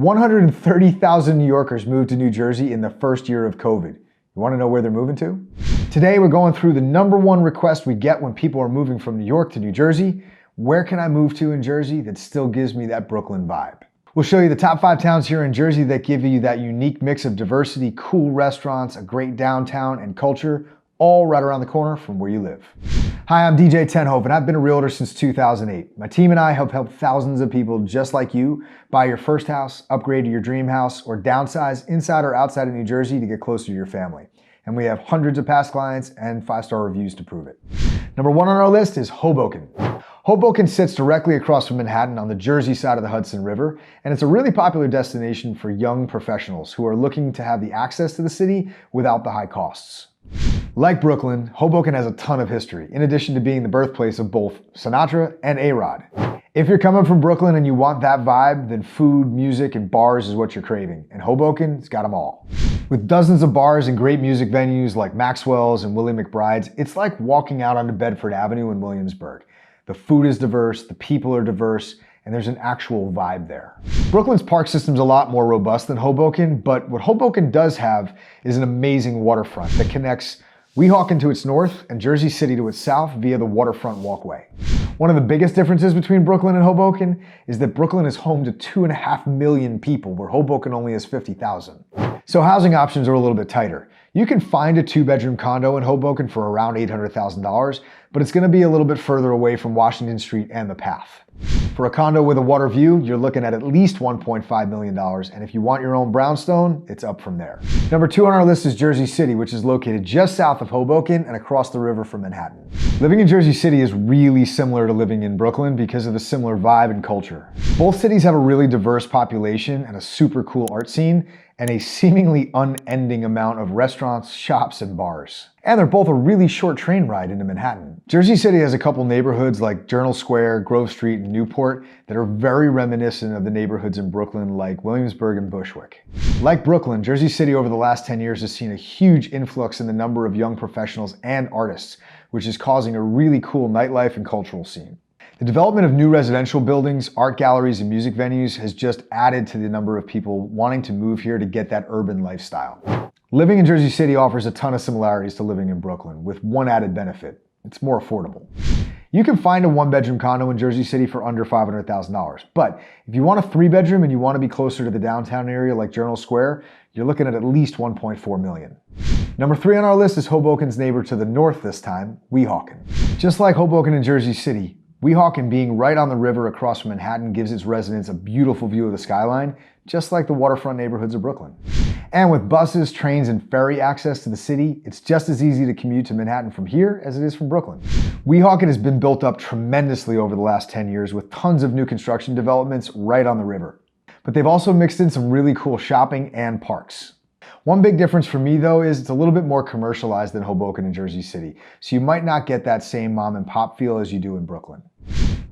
130,000 New Yorkers moved to New Jersey in the first year of COVID. You want to know where they're moving to? Today, we're going through the #1 request we get when people are moving from New York to New Jersey. Where can I move to in Jersey that still gives me that Brooklyn vibe? We'll show you the top 5 towns here in Jersey that give you that unique mix of diversity, cool restaurants, a great downtown, and culture, all right around the corner from where you live. Hi, I'm DJ Tenhoven, and I've been a realtor since 2008. My team and I have helped thousands of people just like you buy your first house, upgrade to your dream house, or downsize inside or outside of New Jersey to get closer to your family. And we have hundreds of past clients and 5-star reviews to prove it. #1 on our list is Hoboken. Hoboken sits directly across from Manhattan on the Jersey side of the Hudson River, and it's a really popular destination for young professionals who are looking to have the access to the city without the high costs. Like Brooklyn, Hoboken has a ton of history, in addition to being the birthplace of both Sinatra and A-Rod. If you're coming from Brooklyn and you want that vibe, then food, music, and bars is what you're craving, and Hoboken's got them all. With dozens of bars and great music venues like Maxwell's and Willie McBride's, it's like walking out onto Bedford Avenue in Williamsburg. The food is diverse, the people are diverse, and there's an actual vibe there. Brooklyn's park system's a lot more robust than Hoboken, but what Hoboken does have is an amazing waterfront that connects Weehawken to its north and Jersey City to its south via the waterfront walkway. One of the biggest differences between Brooklyn and Hoboken is that Brooklyn is home to 2.5 million people, where Hoboken only has 50,000. So housing options are a little bit tighter. You can find a 2-bedroom condo in Hoboken for around $800,000, but it's going to be a little bit further away from Washington Street and the Path. For a condo with a water view, you're looking at least $1.5 million, and if you want your own brownstone, it's up from there. #2 on our list is Jersey City, which is located just south of Hoboken and across the river from Manhattan. Living in Jersey City is really similar to living in Brooklyn because of the similar vibe and culture. Both cities have a really diverse population and a super cool art scene, and a seemingly unending amount of restaurants, shops, and bars. And they're both a really short train ride into Manhattan. Jersey City has a couple neighborhoods like Journal Square, Grove Street, and Newport that are very reminiscent of the neighborhoods in Brooklyn like Williamsburg and Bushwick. Like Brooklyn, Jersey City over the last 10 years has seen a huge influx in the number of young professionals and artists, which is causing a really cool nightlife and cultural scene. The development of new residential buildings, art galleries, and music venues has just added to the number of people wanting to move here to get that urban lifestyle. Living in Jersey City offers a ton of similarities to living in Brooklyn, with one added benefit: it's more affordable. You can find a 1-bedroom condo in Jersey City for under $500,000, but if you want a 3-bedroom and you want to be closer to the downtown area like Journal Square, you're looking at least $1.4 million. #3 on our list is Hoboken's neighbor to the north this time, Weehawken. Just like Hoboken and Jersey City, Weehawken, being right on the river across from Manhattan, gives its residents a beautiful view of the skyline, just like the waterfront neighborhoods of Brooklyn. And with buses, trains, and ferry access to the city, it's just as easy to commute to Manhattan from here as it is from Brooklyn. Weehawken has been built up tremendously over the last 10 years with tons of new construction developments right on the river. But they've also mixed in some really cool shopping and parks. One big difference for me, though, is it's a little bit more commercialized than Hoboken and Jersey City, so you might not get that same mom and pop feel as you do in Brooklyn.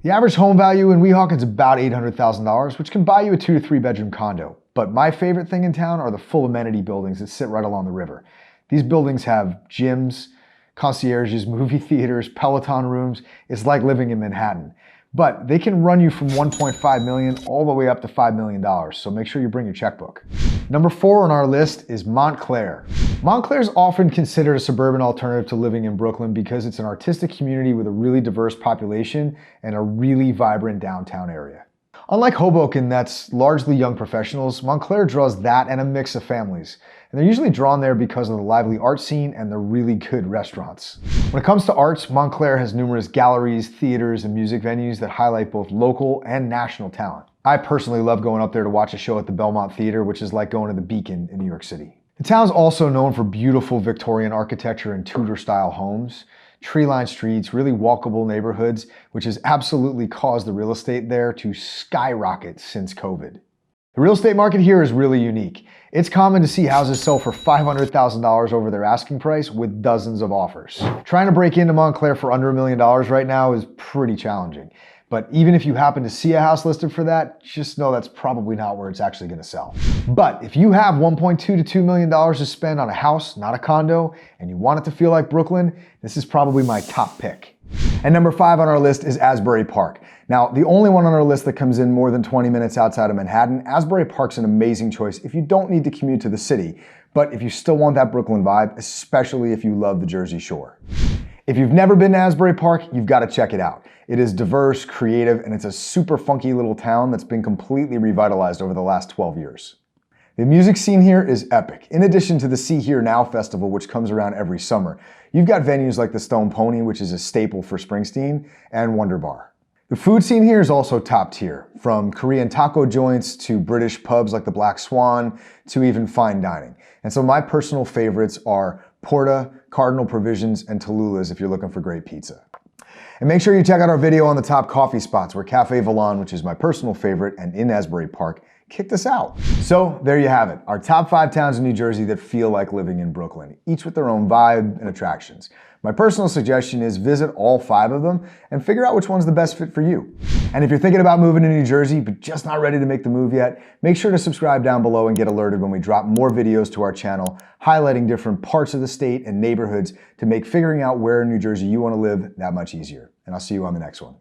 The average home value in Weehawken is about $800,000, which can buy you a 2 to 3-bedroom condo. But my favorite thing in town are the full amenity buildings that sit right along the river. These buildings have gyms, concierges, movie theaters, Peloton rooms. It's like living in Manhattan. But they can run you from $1.5 million all the way up to $5 million, so make sure you bring your checkbook. #4 on our list is Montclair. Montclair is often considered a suburban alternative to living in Brooklyn because it's an artistic community with a really diverse population and a really vibrant downtown area. Unlike Hoboken, that's largely young professionals, Montclair draws that and a mix of families. And they're usually drawn there because of the lively art scene and the really good restaurants. When it comes to arts, Montclair has numerous galleries, theaters, and music venues that highlight both local and national talent. I personally love going up there to watch a show at the Belmont Theater, which is like going to the Beacon in New York City. The town's also known for beautiful Victorian architecture and Tudor-style homes, tree-lined streets, really walkable neighborhoods, which has absolutely caused the real estate there to skyrocket since COVID. The real estate market here is really unique. It's common to see houses sell for $500,000 over their asking price with dozens of offers. Trying to break into Montclair for under $1 million right now is pretty challenging. But even if you happen to see a house listed for that, just know that's probably not where it's actually going to sell. But if you have $1.2 to $2 million to spend on a house, not a condo, and you want it to feel like Brooklyn, this is probably my top pick. And number 5 on our list is Asbury Park. Now, the only one on our list that comes in more than 20 minutes outside of Manhattan, Asbury Park's an amazing choice if you don't need to commute to the city, but if you still want that Brooklyn vibe, especially if you love the Jersey Shore. If you've never been to Asbury Park, you've got to check it out. It is diverse, creative, and it's a super funky little town that's been completely revitalized over the last 12 years. The music scene here is epic. In addition to the See Here Now festival, which comes around every summer, you've got venues like the Stone Pony, which is a staple for Springsteen, and Wonder Bar. The food scene here is also top tier, from Korean taco joints to British pubs like the Black Swan to even fine dining. And so my personal favorites are Porta, Cardinal Provisions, and Tallulah's if you're looking for great pizza. And make sure you check out our video on the top coffee spots where Cafe Valon, which is my personal favorite, and in Asbury Park, kicked us out. So there you have it, our top 5 towns in New Jersey that feel like living in Brooklyn, each with their own vibe and attractions. My personal suggestion is visit all 5 of them and figure out which one's the best fit for you. And if you're thinking about moving to New Jersey but just not ready to make the move yet, make sure to subscribe down below and get alerted when we drop more videos to our channel highlighting different parts of the state and neighborhoods to make figuring out where in New Jersey you want to live that much easier. And I'll see you on the next one.